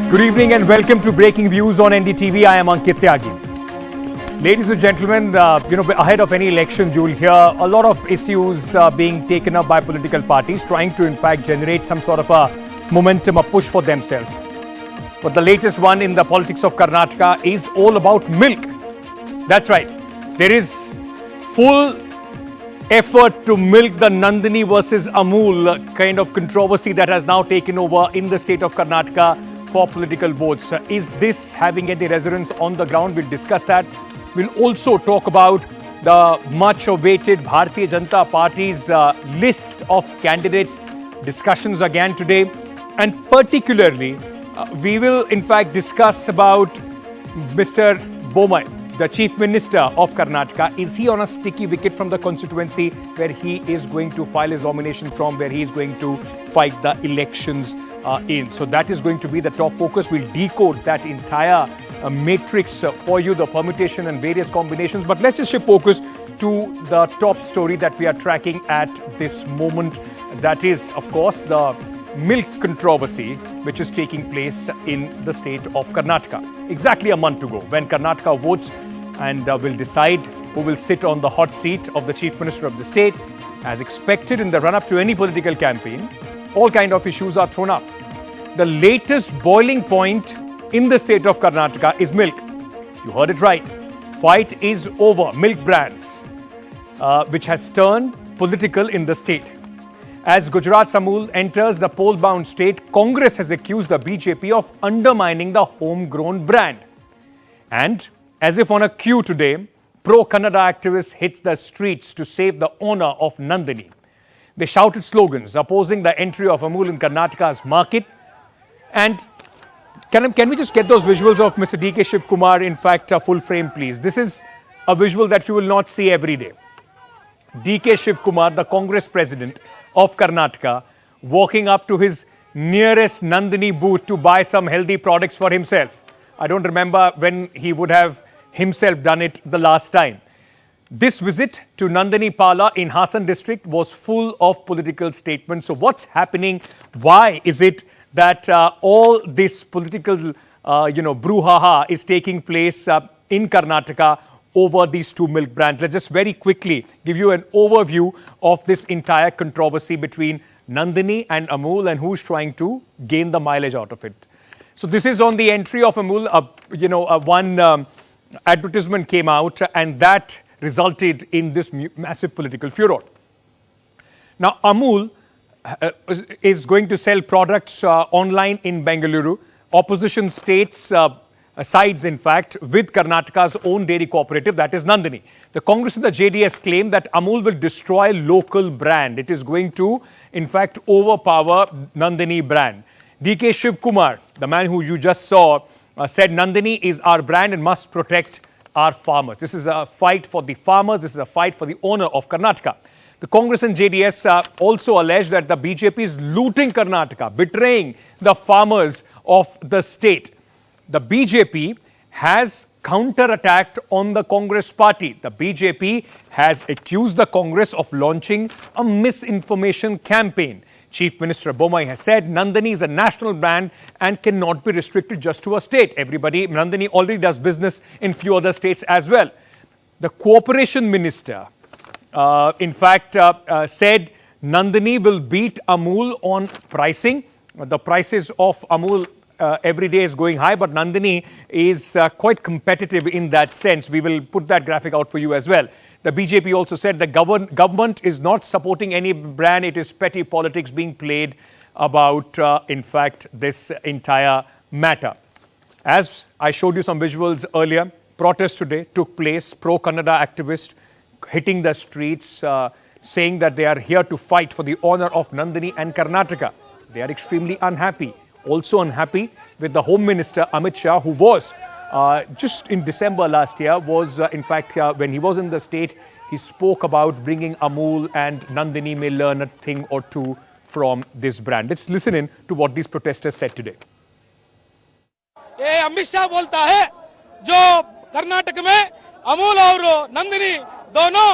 Good evening and welcome to Breaking Views on NDTV. I am Ankit Tyagi. Ladies and gentlemen, ahead of any election, you will hear a lot of issues being taken up by political parties, trying to in fact generate some sort of a momentum, a push for themselves. But the latest one in the politics of Karnataka is all about milk. That's right. There is full effort to milk the Nandini versus Amul kind of controversy that has now taken over in the state of Karnataka for political votes. Is this having any resonance on the ground? We'll discuss that. We'll also talk about the much awaited Bharatiya Janata Party's list of candidates. Discussions again today. And particularly, we will in fact discuss about Mr. Bomai, the Chief Minister of Karnataka. Is he on a sticky wicket from the constituency where he is going to file his nomination from, where he is going to fight the elections in? So that is going to be the top focus. We'll decode that entire matrix for you, the permutation and various combinations. But let's just shift focus to the top story that we are tracking at this moment. That is, of course, the milk controversy which is taking place in the state of Karnataka. Exactly a month ago, when Karnataka votes and will decide who will sit on the hot seat of the Chief Minister of the state. As expected in the run-up to any political campaign, all kind of issues are thrown up. The latest boiling point in the state of Karnataka is milk. You heard it right. Fight is over. Milk brands, which has turned political in the state. As Gujarat's Amul enters the poll-bound state, Congress has accused the BJP of undermining the homegrown brand. And as if on a cue today, pro-Kannada activists hit the streets to save the honor of Nandini. They shouted slogans opposing the entry of Amul in Karnataka's market. And can we just get those visuals of Mr. D.K. Shiv Kumar, in fact, full frame, please? This is a visual that you will not see every day. D.K. Shiv Kumar, the Congress president of Karnataka, walking up to his nearest Nandini booth to buy some healthy products for himself. I don't remember when he would have himself done it the last time. This visit to Nandini Pala in Hassan district was full of political statements. So what's happening? Why is it that all this political, brouhaha is taking place in Karnataka over these two milk brands? Let's just very quickly give you an overview of this entire controversy between Nandini and Amul and who's trying to gain the mileage out of it. So this is on the entry of Amul. One advertisement came out and that resulted in this massive political furor. Now, Amul is going to sell products online in Bengaluru. Opposition states sides, in fact, with Karnataka's own dairy cooperative, that is Nandini. The Congress and the JDS claim that Amul will destroy local brand. It is going to, in fact, overpower Nandini brand. D.K. Shiv Kumar, the man who you just saw, said Nandini is our brand and must protect our farmers. This is a fight for the farmers. This is a fight for the owner of Karnataka. The Congress and JDS also allege that the BJP is looting Karnataka, betraying the farmers of the state. The BJP has counter-attacked on the Congress party. The BJP has accused the Congress of launching a misinformation campaign. Chief Minister Bomai has said Nandini is a national brand and cannot be restricted just to a state. Nandini already does business in few other states as well. The Cooperation Minister, in fact, said Nandini will beat Amul on pricing. The prices of Amul every day is going high, but Nandini is quite competitive in that sense. We will put that graphic out for you as well. The BJP also said the government is not supporting any brand. It is petty politics being played about, in fact, this entire matter. As I showed you some visuals earlier, protests today took place. Pro-Kannada activists hitting the streets, saying that they are here to fight for the honor of Nandini and Karnataka. They are extremely unhappy. Also unhappy with the Home Minister, Amit Shah, who was just in December last year, was in fact, when he was in the state, he spoke about bringing Amul and Nandini may learn a thing or two from this brand. Let's listen in to what these protesters said today. ये अमित शाह बोलता है जो कर्नाटक में अमूल और नंदिनी दोनों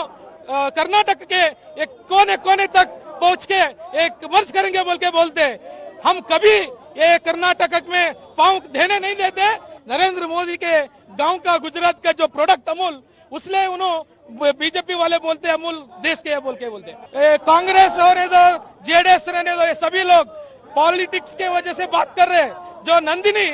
कर्नाटक के एक कोने कोने तक पहुंच के एक मर्ज करेंगे बोल के बोलते हैं। हम कभी ये कर्नाटक में पाँव देने नहीं देते। नरेंद्र मोदी के गांव का गुजरात का जो प्रोडक्ट अमूल, उसलिए उन्होंने बीजेपी वाले बोलते हैं अमूल देश के बोल के बोलते हैं। कांग्रेस और जेडीएस रहने दो, ये सभी लोग पॉलिटिक्स के वजह से बात कर रहे हैं। जो नंदिनी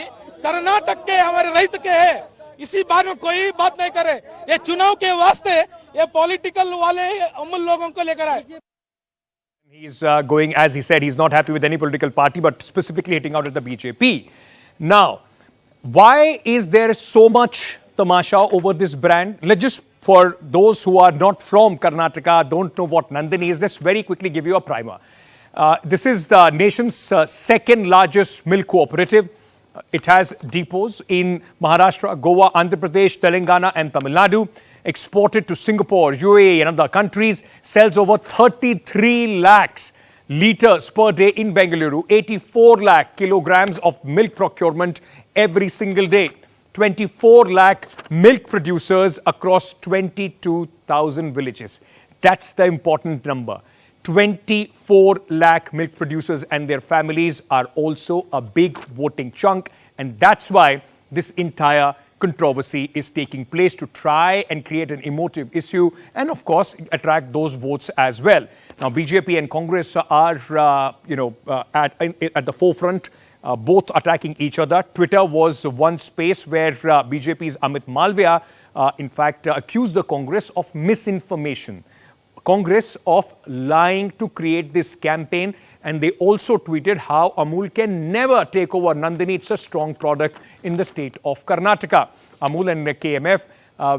कर्नाटक के हमारे रहित के है, इसी बारे में कोई बात नहीं करे। ये चुनाव के वास्ते ये पॉलिटिकल वाले अमूल लोगों को लेकर आए। He's going, as he said, he's not happy with any political party, but specifically hitting out at the BJP. Now, why is there so much tamasha over this brand? Let's just, for those who are not from Karnataka, don't know what Nandini is, let's very quickly give you a primer. This is the nation's second largest milk cooperative. It has depots in Maharashtra, Goa, Andhra Pradesh, Telangana and Tamil Nadu. Exported to Singapore, UAE and other countries, sells over 33 lakhs litres per day in Bengaluru, 84 lakh kilograms of milk procurement every single day, 24 lakh milk producers across 22,000 villages. That's the important number. 24 lakh milk producers and their families are also a big voting chunk, and that's why this entire controversy is taking place to try and create an emotive issue and, of course, attract those votes as well. Now, BJP and Congress are, at the forefront, both attacking each other. Twitter was one space where BJP's Amit Malviya, in fact, accused the Congress of misinformation. Congress of lying to create this campaign, and they also tweeted how Amul can never take over Nandini. It's a strong product in the state of Karnataka. Amul and KMF,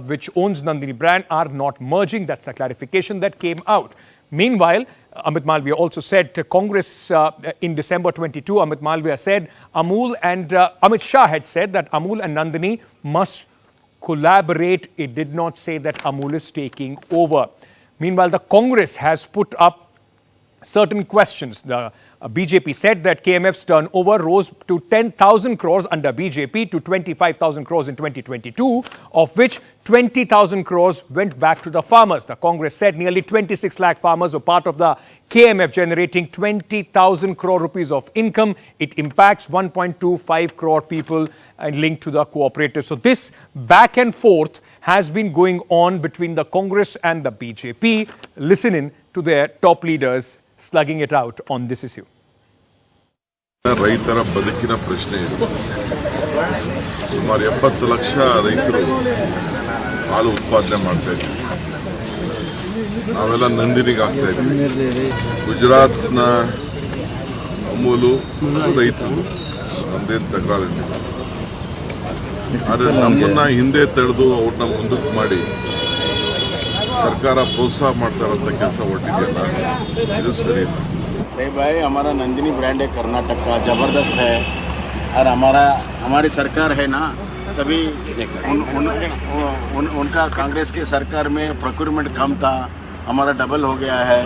which owns Nandini brand, are not merging. That's the clarification that came out. Meanwhile, Amit Malviya also said to Congress in December 22, Amit Malviya said Amul and Amit Shah had said that Amul and Nandini must collaborate. It did not say that Amul is taking over. Meanwhile, the Congress has put up certain questions. The BJP said that KMF's turnover rose to 10,000 crores under BJP to 25,000 crores in 2022, of which 20,000 crores went back to the farmers. The Congress said nearly 26 lakh farmers were part of the KMF, generating 20,000 crore rupees of income. It impacts 1.25 crore people linked to the cooperative. So this back and forth has been going on between the Congress and the BJP. Listen in to their top leaders slugging it out on this issue. ರೈತರ ಬದುಕಿನ ಪ್ರಶ್ನೆ ಇದೆ. ಸುಮಾರು 70 ಲಕ್ಷ ರೈತರು ಹಾಲು ಉತ್ಪಾದನೆ ಮಾಡ್ತಾ ಇದ್ದಾರೆ. ನಾವೆಲ್ಲ ನಂದಿನಿಗೆ ಆಗ್ತಾ ಇದ್ದೀವಿ. ಗುಜರಾತ್ನ ಅಮೂಲು ರೈತರು ನಮ್ದೇನು ತಕರಾರಿಲ್ಲ. ಆದರೆ ನಮ್ಮನ್ನ ಹಿಂದೆ ತಡೆದು ಅವ್ರನ್ನ ಮುಂದಕ್ಕೆ ಮಾಡಿ ಸರ್ಕಾರ ಪ್ರೋತ್ಸಾಹ ಮಾಡ್ತಾ ಇರೋಂಥ ಕೆಲಸ ಹೊರಟಿದೆಯಲ್ಲ, ಇದು ಸರಿ ಇಲ್ಲ. अरे भाई, हमारा नंदिनी ब्रांड है, कर्नाटक का ज़बरदस्त है, और हमारी सरकार है ना, तभी उनका कांग्रेस के सरकार में प्रोक्योरमेंट कम था, हमारा डबल हो गया है,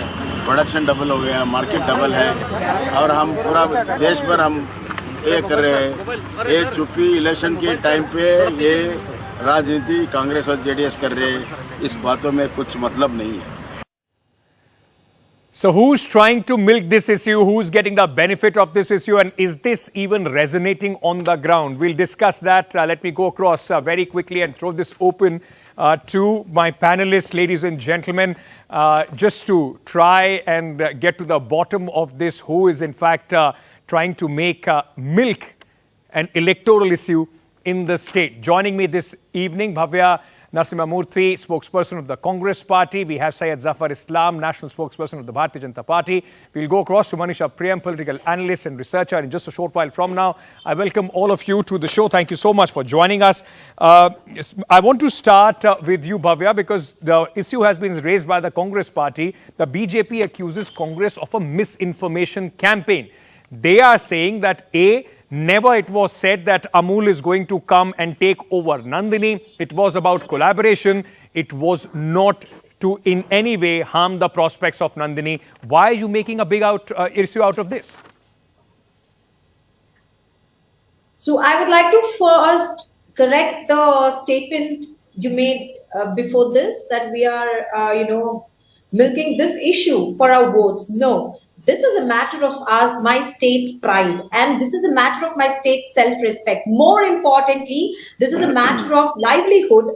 प्रोडक्शन डबल हो गया, मार्केट डबल है, और हम पूरा देश भर हम ये कर रहे हैं। ये चुप्पी इलेक्शन के टाइम पे ये राजनीति कांग्रेस और जेडीएस कर रहे हैं, इस बातों में कुछ मतलब नहीं है। So who's trying to milk this issue? Who's getting the benefit of this issue? And is this even resonating on the ground? We'll discuss that. Let me go across very quickly and throw this open to my panelists, ladies and gentlemen, just to try and get to the bottom of this. Who is in fact trying to make milk an electoral issue in the state? Joining me this evening, Bhavya Narasimhamurthy, spokesperson of the Congress Party. We have Syed Zafar Islam, national spokesperson of the Bharatiya Janata Party. We'll go across to Manisha Priyam, political analyst and researcher, in just a short while from now. I welcome all of you to the show. Thank you so much for joining us. I want to start with you, Bhavya, because the issue has been raised by the Congress Party. The BJP accuses Congress of a misinformation campaign. They are saying that never it was said that Amul is going to come and take over Nandini. It was about collaboration. It was not to in any way harm the prospects of Nandini. Why are you making a big issue out of this? So I would like to first correct the statement you made before this, that we are, milking this issue for our votes. No, This is a matter of my state's pride, and this is a matter of my state's self-respect. More importantly, this is a matter of livelihood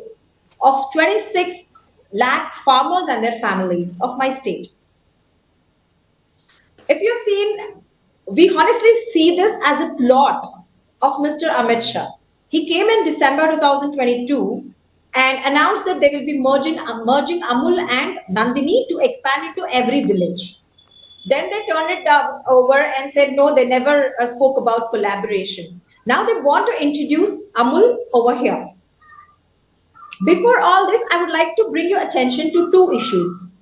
of 26 lakh farmers and their families of my state. If you've seen, we honestly see this as a plot of Mr. Amit Shah. He came in December 2022 and announced that they will be merging Amul and Nandini to expand it to every village. Then they turned it over and said, no, they never spoke about collaboration. Now they want to introduce Amul over here. Before all this, I would like to bring your attention to two issues.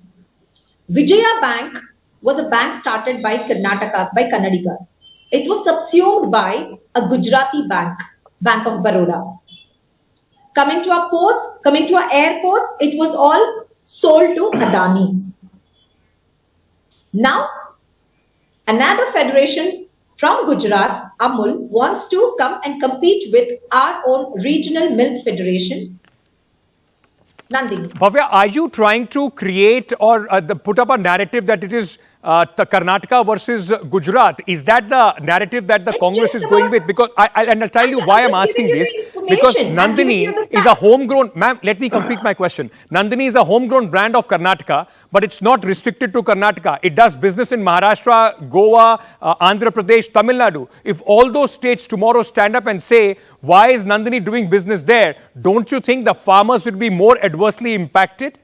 Vijaya Bank was a bank started by Kannadigas. It was subsumed by a Gujarati bank, Bank of Baroda. Coming to our ports, coming to our airports, it was all sold to Adani. Now, another federation from Gujarat, Amul, wants to come and compete with our own regional milk federation, Nandini. Bhavya, are you trying to create or put up a narrative that it is the Karnataka versus Gujarat? Is that the narrative that the Congress is going with? Because I'll tell you why I'm asking this. Because Nandini is a homegrown, ma'am, let me complete my question. Nandini is a homegrown brand of Karnataka, but it's not restricted to Karnataka. It does business in Maharashtra, Goa, Andhra Pradesh, Tamil Nadu. If all those states tomorrow stand up and say, why is Nandini doing business there? Don't you think the farmers will be more adversely impacted?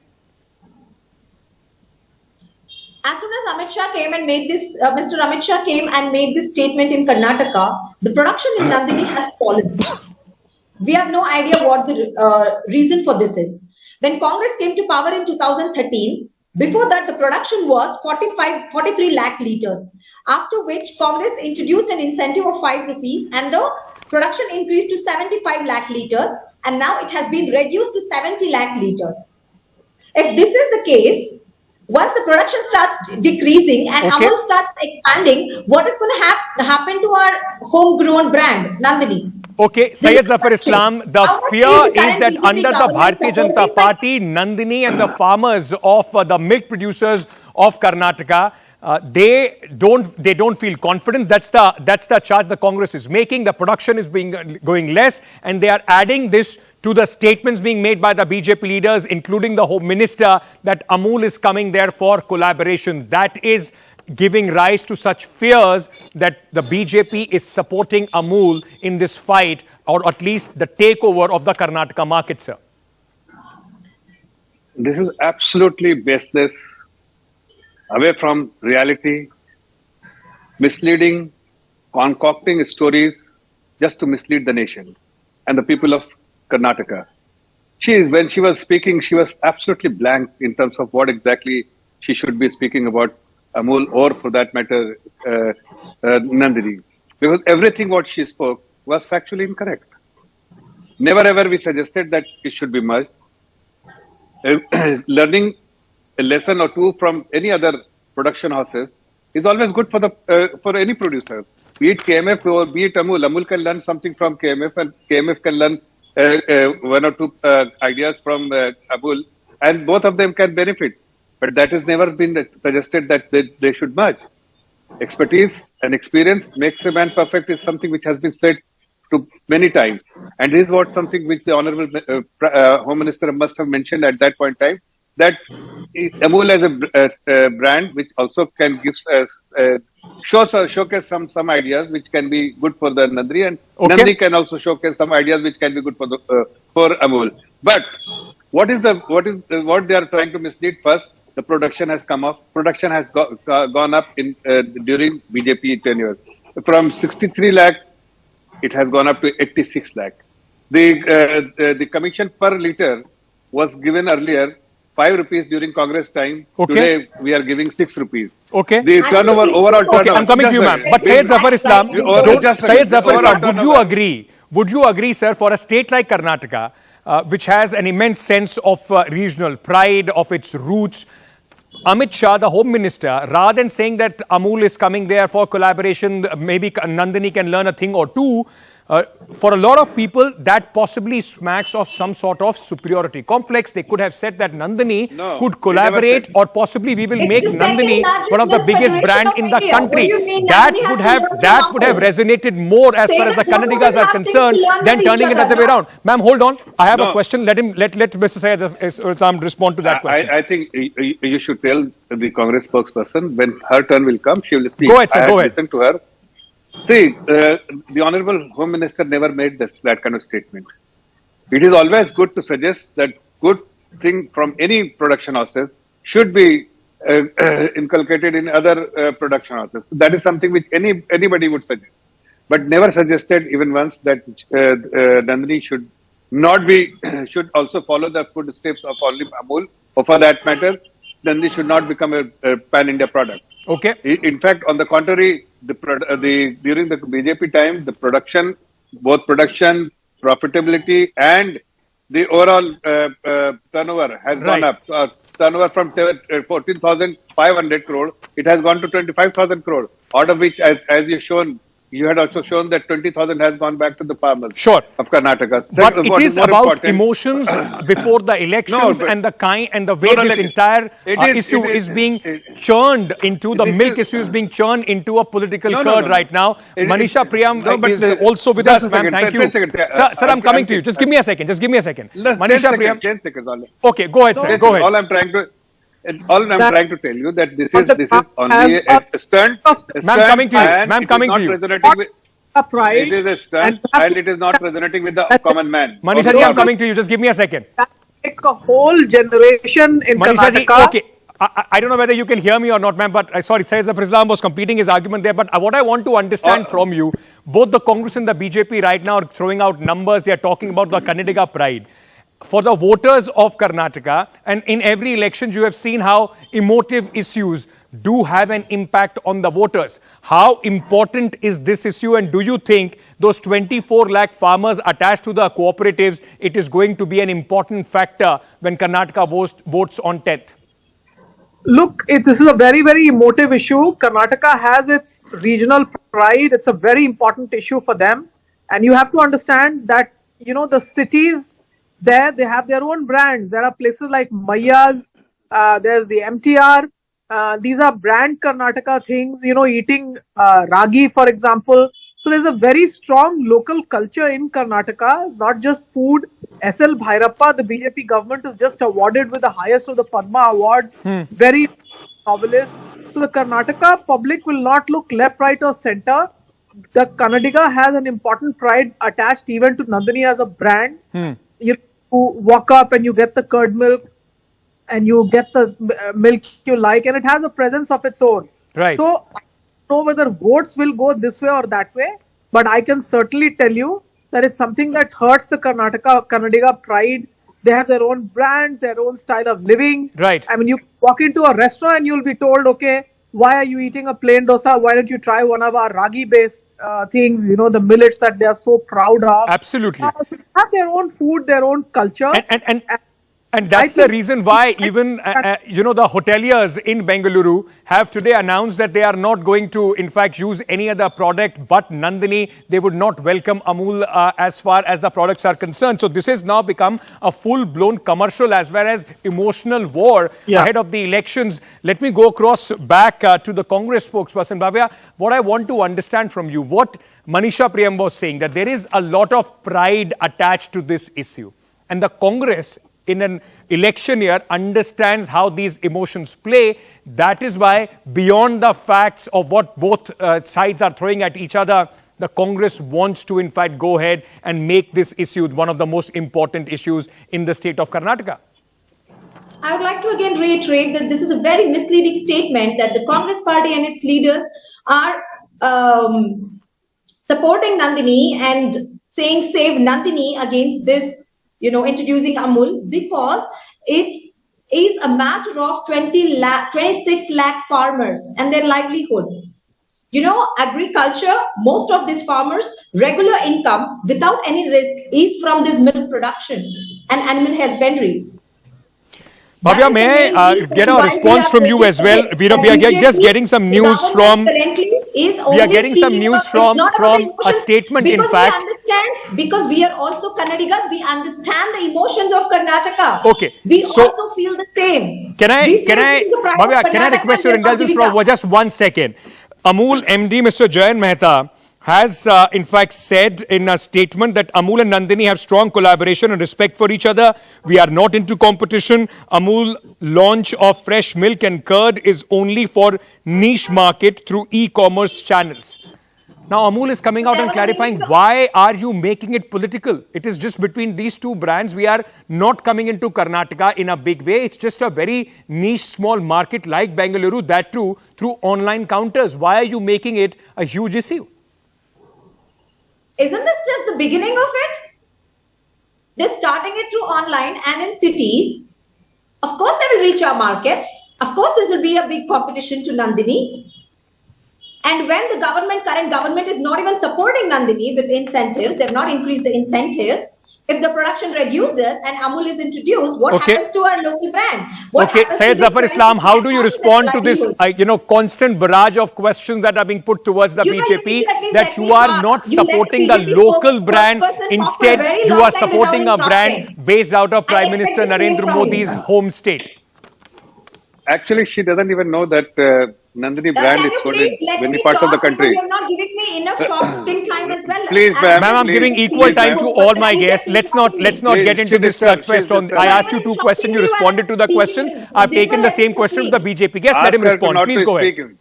As soon as Amit Shah came and made this, Mr. Amit Shah came and made this statement in Karnataka, the production in Nandini has fallen. We have no idea what the reason for this is. When Congress came to power in 2013, before that the production was 43 lakh liters. After which Congress introduced an incentive of 5 rupees and the production increased to 75 lakh liters, and now it has been reduced to 70 lakh liters. If this is the case, once the production starts decreasing and Amul starts expanding, what is going to happen to our homegrown brand, Nandini? Okay, Syed Zafar Islam, the fear is that under the Bharatiya Janata Party, Nandini and the farmers of the milk producers of Karnataka, they don't feel confident. That's the charge the Congress is making. The production is going less, and they are adding this to the statements being made by the BJP leaders, including the Home Minister, that Amul is coming there for collaboration. That is giving rise to such fears that the BJP is supporting Amul in this fight, or at least the takeover of the Karnataka market, sir. This is absolutely baseless, away from reality, misleading, concocting stories just to mislead the nation and the people of Karnataka. When she was speaking, she was absolutely blank in terms of what exactly she should be speaking about Amul, or for that matter, Nandini. Because everything what she spoke was factually incorrect. Never ever we suggested that it should be merged. Learning a lesson or two from any other production houses is always good for any producer. Be it KMF or be it Amul. Amul can learn something from KMF, and KMF can learn one or two ideas from Amul, and both of them can benefit. But that has never been suggested that they should merge. Expertise and experience makes a man perfect is something which has been said to many times. And this is what something which the Honorable Home Minister must have mentioned at that point in time, that Amul as a brand which also can give showcase some ideas which can be good for the Nandini, and Nandini can also showcase some ideas which can be good for Amul. But what they are trying to mislead? First, the production has come up. Production has gone up during BJP tenure. From 63 lakh, it has gone up to 86 lakh. The commission per litre was given earlier 5 rupees during Congress time. Today we are giving 6 rupees. Okay. The turnover, overall turnover. I'm coming to you, ma'am. But Syed Zafar Islam, would you agree, sir, for a state like Karnataka, which has an immense sense of regional pride, of its roots, Amit Shah, the Home Minister, rather than saying that Amul is coming there for collaboration, maybe Nandini can learn a thing or two, For a lot of people, that possibly smacks of some sort of superiority complex. They could have said that Nandini could collaborate, or possibly we will make Nandini one of the biggest brand in the country. That would have resonated more as far as the Kannadigas are concerned than turning it the other way around. Ma'am, hold on. I have a question. Let Mr. Syed respond to that question. I think you should tell the Congress spokesperson when her turn will come, she will speak. Go ahead, sir. Go ahead. Listen to her. See, the Honorable Home Minister never made that kind of statement. It is always good to suggest that good thing from any production houses should be inculcated in other production houses. That is something which anybody would suggest, but never suggested even once that Nandini should not be should also follow the footsteps of only Amul, or for that matter, Nandini should not become a pan-India product. Okay. In fact, on the contrary, during the BJP time, the production, both production, profitability, and the overall turnover has gone up. Turnover from 14,500 crore, it has gone to 25,000 crore. Out of which, as you shown, you had also shown that 20,000 has gone back to the farmers of Karnataka. But it is about emotions before the elections and the way this entire issue is being churned into, the milk issue is being churned into a political curd right now. Manisha Priyam is also with us, ma'am. Thank you. Sir, I'm coming to you. Just give me a second. Manisha Priyam. 10 seconds only. Okay, go ahead, sir. Go ahead. All I'm trying to tell you that this is only a stunt. Ma'am, coming to you. Ma'am, coming to you. It is a stunt and it is not resonating with the common man. Manisha ji, I'm coming to you. Just give me a second. Like a whole generation in Manisha ji, Karnataka. okay. I don't know whether you can hear me or not, ma'am, but sorry, Syed Zafar Islam was completing his argument there. But what I want to understand from you, both the Congress and the BJP right now are throwing out numbers. They are talking about the Kannadiga pride. For the voters of Karnataka, and in every election, you have seen how emotive issues do have an impact on the voters. How important is this issue, and do you think those 24 lakh farmers attached to the cooperatives, it is going to be an important factor when Karnataka votes on 10th? Look, this is a very, very emotive issue. Karnataka has its regional pride. It's a very important issue for them. And you have to understand that, the cities there, they have their own brands. There are places like Mayya's, there's the MTR. These are brand Karnataka things, eating ragi, for example. So there's a very strong local culture in Karnataka, not just food. SL Bhairappa, the BJP government is just awarded with the highest of the Padma awards. Very novelist. So the Karnataka public will not look left, right or center. The Kannadiga has an important pride attached even to Nandini as a brand. You walk up and you get the curd milk and you get the milk you like, and it has a presence of its own. Right. So I don't know whether votes will go this way or that way, but I can certainly tell you that it's something that hurts the Kannadiga pride. They have their own brands, their own style of living. Right. I mean, you walk into a restaurant and you'll be told, okay, why are you eating a plain dosa? Why don't you try one of our ragi-based things, the millets that they are so proud of? Absolutely. They have their own food, their own culture. And that's the reason why even, the hoteliers in Bengaluru have today announced that they are not going to, in fact, use any other product but Nandini. They would not welcome Amul as far as the products are concerned. So this has now become a full-blown commercial as well as emotional war ahead of the elections. Let me go back to the Congress spokesperson. Bhavya, what I want to understand from you, what Manisha Priyam was saying, that there is a lot of pride attached to this issue. And the Congress, in an election year, understands how these emotions play. That is why, beyond the facts of what both sides are throwing at each other, the Congress wants to, in fact, go ahead and make this issue one of the most important issues in the state of Karnataka. I would like to again reiterate that this is a very misleading statement that the Congress party and its leaders are supporting Nandini and saying save Nandini against this, introducing Amul, because it is a matter of 26 lakh farmers and their livelihood. Agriculture, most of these farmers' regular income without any risk is from this milk production and animal husbandry. Bhavya, may I get a response from you as well? We are just getting some news from. We are getting some news from a statement. In fact, because we are also Kannadigas, we understand the emotions of Karnataka. Okay, we so also feel the same. Bhavya, can I request your indulgence for just 1 second? Amul MD, Mr. Jayan Mehta, has in fact said in a statement that Amul and Nandini have strong collaboration and respect for each other. We are not into competition. Amul launch of fresh milk and curd is only for niche market through e-commerce channels. Now Amul is coming out and clarifying, why are you making it political? It is just between these two brands. We are not coming into Karnataka in a big way. It's just a very niche small market like Bengaluru, that too through online counters. Why are you making it a huge issue? Isn't this just the beginning of it? They're starting it through online and in cities. Of course, they will reach our market. Of course, this will be a big competition to Nandini. And when the current government is not even supporting Nandini with incentives, they've not increased the incentives. If the production reduces and Amul is introduced, what happens to our local brand? Syed Zafar Islam, how do you respond to this, constant barrage of questions that are being put towards the BJP that you are not supporting the local brand, instead you are supporting a brand based out of Prime Minister Narendra Modi's home state? Actually, she doesn't even know that Nandini brand is sold in many parts of the country. You're not giving me enough talking time as well. Please, ma'am. Ma'am, I'm giving equal time to all my guests. Let's not get into this slugfest. I asked you 2 questions. You responded to the question. I've taken the same question to the BJP guest. Let him respond. Please go ahead.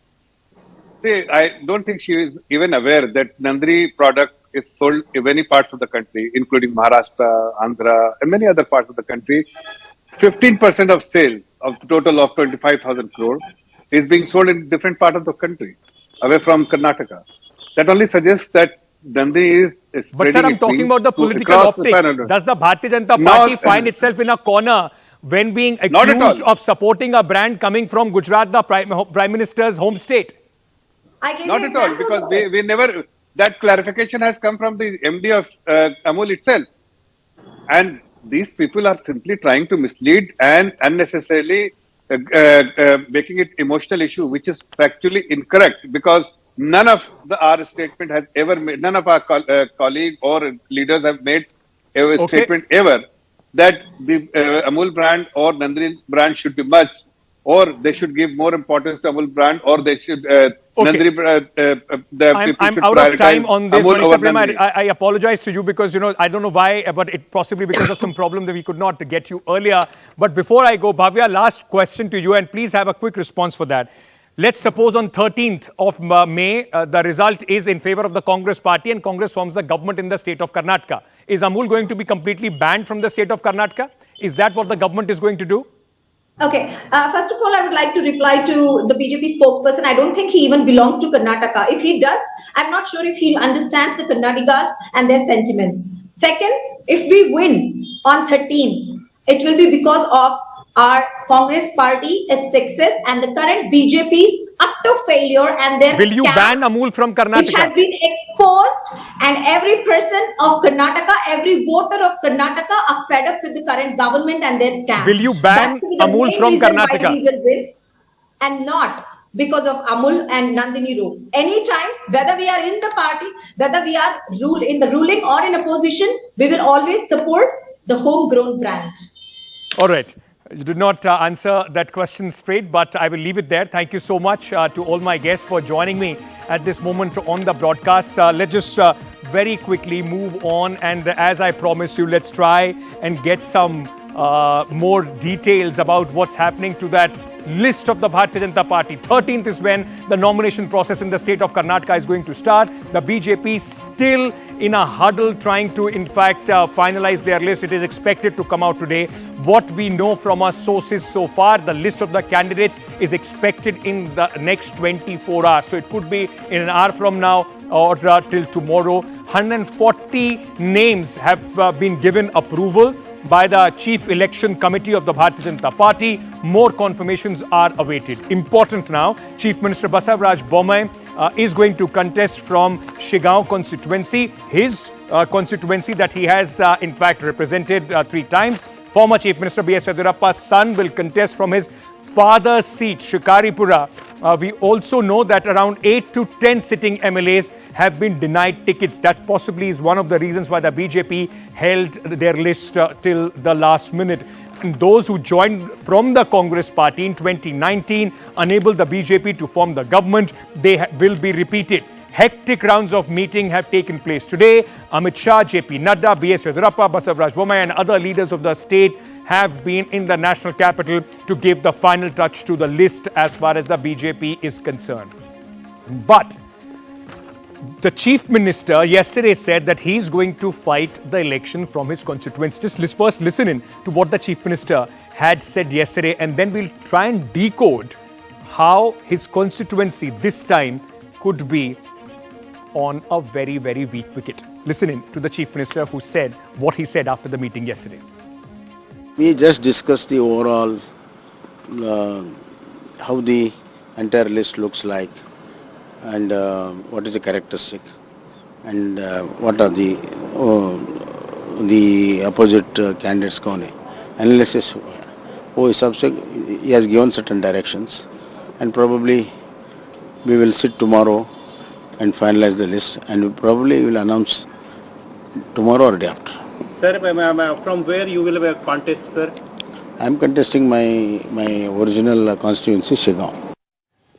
See, I don't think she is even aware that Nandini product is sold in many parts of the country, including Maharashtra, Andhra, and many other parts of the country. 15% of sales of the total of 25,000 crore is being sold in different parts of the country, away from Karnataka. That only suggests that Nandini is spreading. But sir, I'm talking about the political optics. Does the Bharatiya Janata Party find itself in a corner when being accused of supporting a brand coming from Gujarat, the Prime Minister's home state? Not at all, because we never, that clarification has come from the MD of Amul itself. And these people are simply trying to mislead and unnecessarily making it emotional issue, which is factually incorrect, because none of our statement has ever made, none of our colleagues or leaders have made a statement ever that the Amul brand or Nandini brand should be merged, or they should give more importance to Amul brand, or they should Nandini I'm out of time on this. I apologize to you because, I don't know why, but it possibly because of some problem that we could not get you earlier. But before I go, Bhavya, last question to you, and please have a quick response for that. Let's suppose on 13th of May, the result is in favor of the Congress party and Congress forms the government in the state of Karnataka. Is Amul going to be completely banned from the state of Karnataka? Is that what the government is going to do? Okay, first of all, I would like to reply to the BJP spokesperson. I don't think he even belongs to Karnataka. If he does, I'm not sure if he understands the Kannadigas and their sentiments. Second, if we win on 13th, it will be because of our Congress party, its success, and the current BJP's utter failure and their will you ban Amul from Karnataka? Which have been exposed, and every person of Karnataka, every voter of Karnataka are fed up with the current government and their scams. Will you ban Amul from Karnataka? And not because of Amul and Nandini rule. Anytime, whether we are in the party, whether we are in the ruling or in opposition, we will always support the homegrown brand. All right. You did not answer that question straight, but I will leave it there. Thank you so much to all my guests for joining me at this moment on the broadcast. Let's just very quickly move on. And as I promised you, let's try and get some more details about what's happening to that list of the Bharatiya Janata Party. 13th is when the nomination process in the state of Karnataka is going to start. The BJP still in a huddle trying to, in fact, finalize their list. It is expected to come out today. What we know from our sources so far, the list of the candidates is expected in the next 24 hours. So it could be in an hour from now or till tomorrow. 140 names have been given approval by the Chief Election Committee of the Bharatiya Janata Party. More confirmations are awaited. Important now, Chief Minister Basavaraj Bommai is going to contest from Shigaon constituency, his constituency that he has in fact represented 3 times. Former Chief Minister B.S. Yediyurappa's son will contest from his father's seat, Shikaripura. We also know that around 8 to 10 sitting MLAs have been denied tickets. That possibly is one of the reasons why the BJP held their list till the last minute. And those who joined from the Congress party in 2019 enabled the BJP to form the government. They will be repeated. Hectic rounds of meeting have taken place today. Amit Shah, JP Nadda, B.S. Yediyurappa, Basavaraj Bommai and other leaders of the state have been in the national capital to give the final touch to the list as far as the BJP is concerned. But the Chief Minister yesterday said that he's going to fight the election from his constituents. Just first listen in to what the Chief Minister had said yesterday, and then we'll try and decode how his constituency this time could be on a very, very weak wicket. Listen in to the Chief Minister who said what he said after the meeting yesterday. We just discussed the overall, how the entire list looks like, and what is the characteristic, and what are the opposite candidates कौन है, analysis हुआ है. वो हिसाब से he has given certain directions, and probably we will sit tomorrow and finalize the list, and we probably will announce tomorrow or day after. Sir, from where you will contest, sir? I am contesting my original constituency, Shigaon.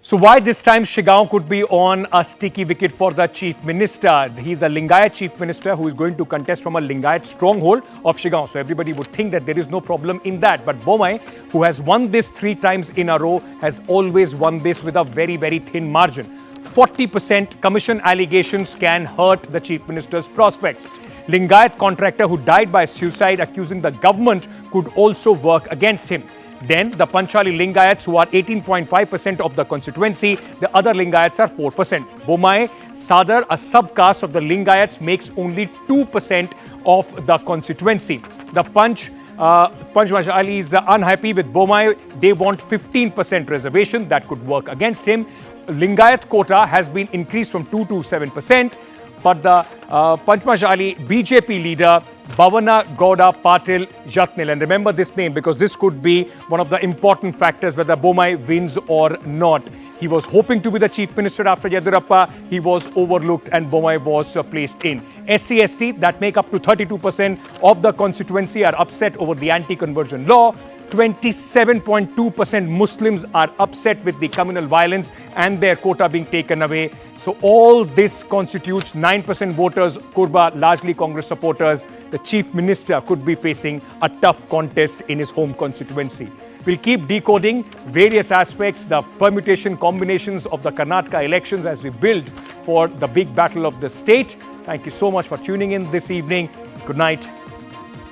So why this time Shigaon could be on a sticky wicket for the Chief Minister? He's a Lingayat Chief Minister who is going to contest from a Lingayat stronghold of Shigaon. So everybody would think that there is no problem in that. But Bommai, who has won this 3 times in a row, has always won this with a very, very thin margin. 40% commission allegations can hurt the Chief Minister's prospects. Lingayat contractor who died by suicide accusing the government could also work against him. Then the Panchali Lingayats, who are 18.5% of the constituency, the other Lingayats are 4%. Bommai, Sadar, a subcaste of the Lingayats, makes only 2% of the constituency. The Panchmashali is unhappy with Bommai. They want 15% reservation. That could work against him. Lingayat quota has been increased from 2 to 7%. But the Panchmashali BJP leader, Bhavana Gowda Patil Jatnil, and remember this name because this could be one of the important factors whether Bommai wins or not. He was hoping to be the Chief Minister after Yediyurappa. He was overlooked and Bommai was placed in. SC/ST that make up to 32% of the constituency are upset over the anti-conversion law. 27.2% Muslims are upset with the communal violence and their quota being taken away. So all this constitutes 9% voters, Kurba, largely Congress supporters. The Chief Minister could be facing a tough contest in his home constituency. We'll keep decoding various aspects, the permutation combinations of the Karnataka elections as we build for the big battle of the state. Thank you so much for tuning in this evening. Good night.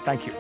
Thank you.